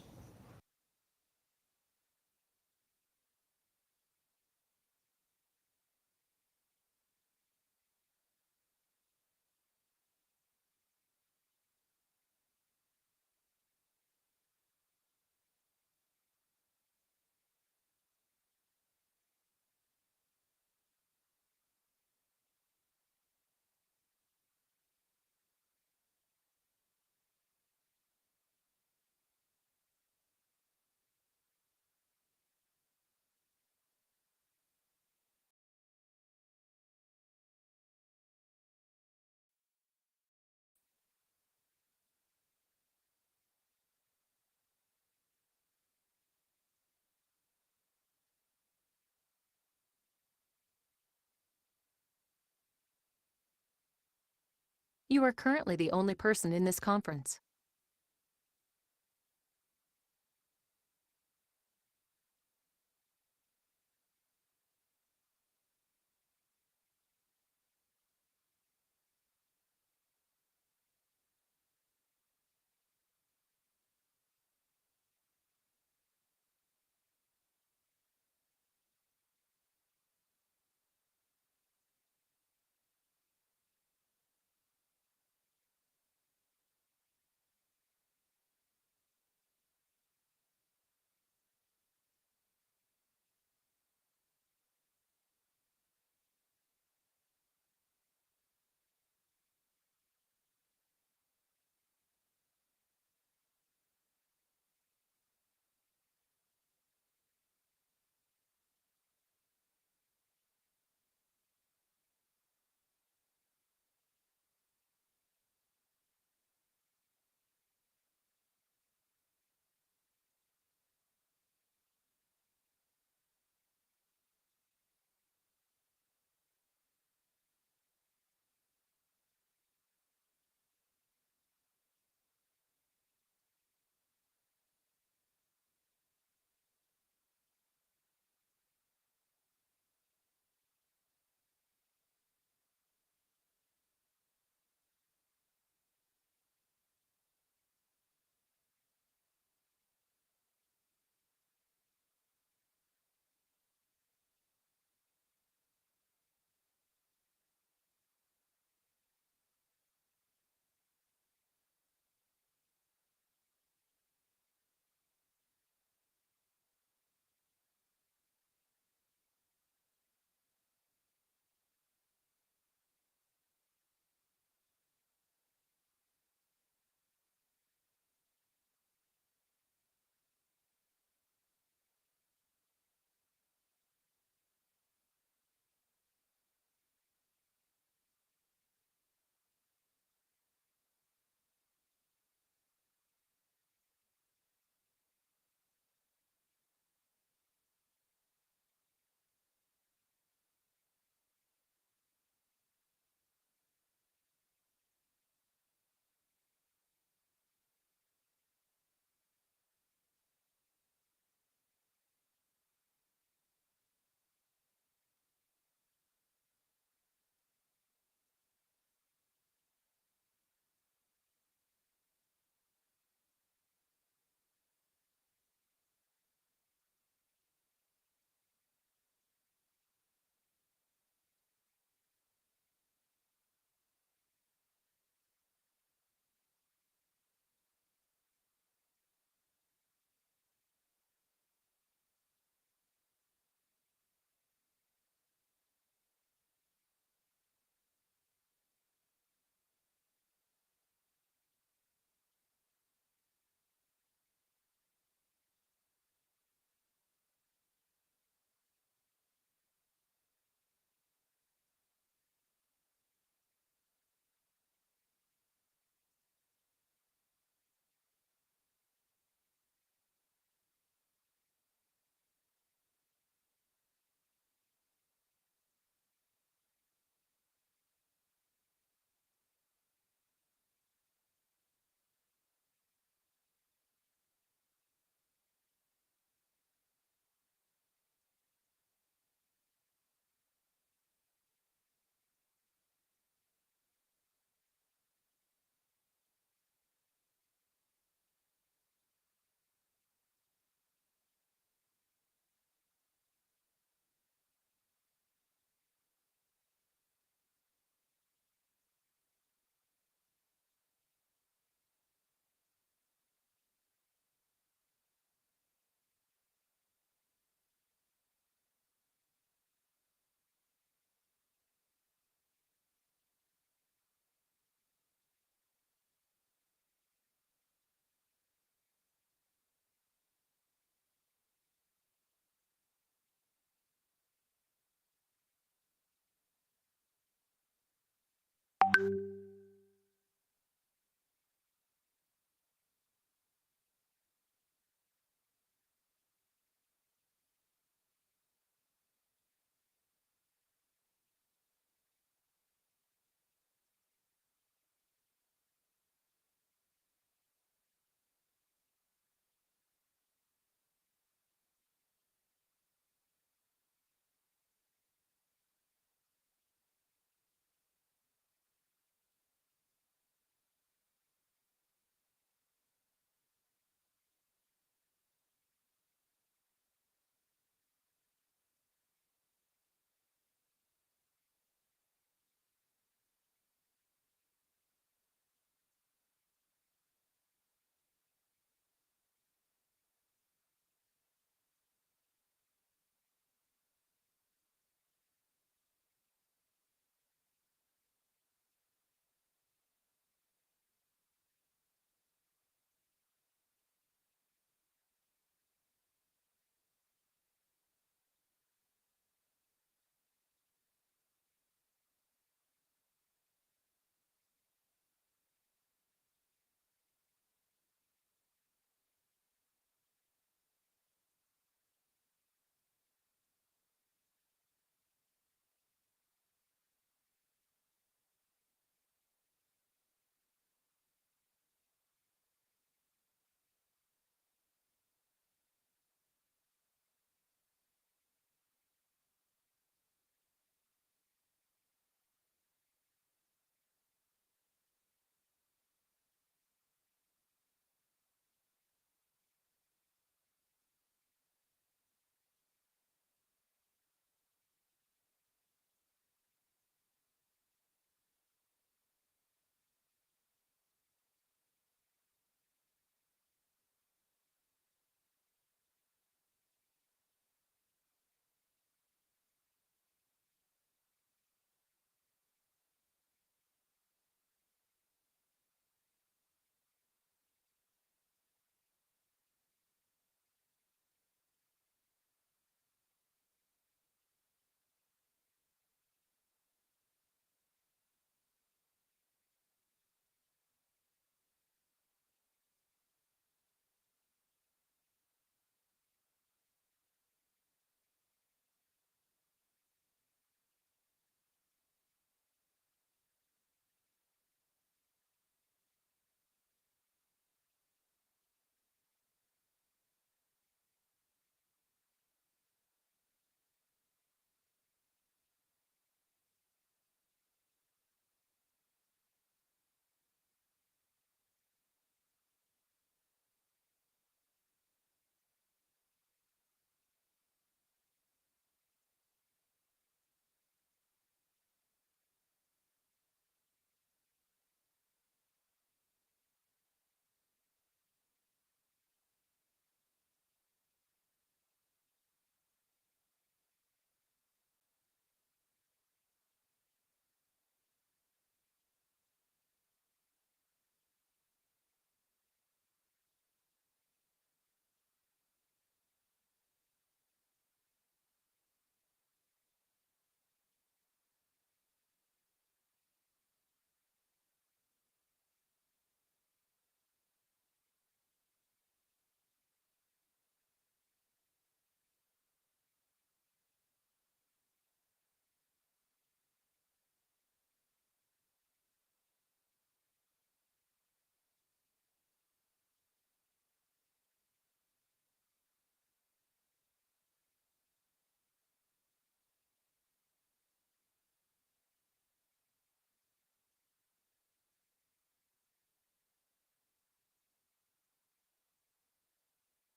Speaker 5: You are currently the only person in this conference.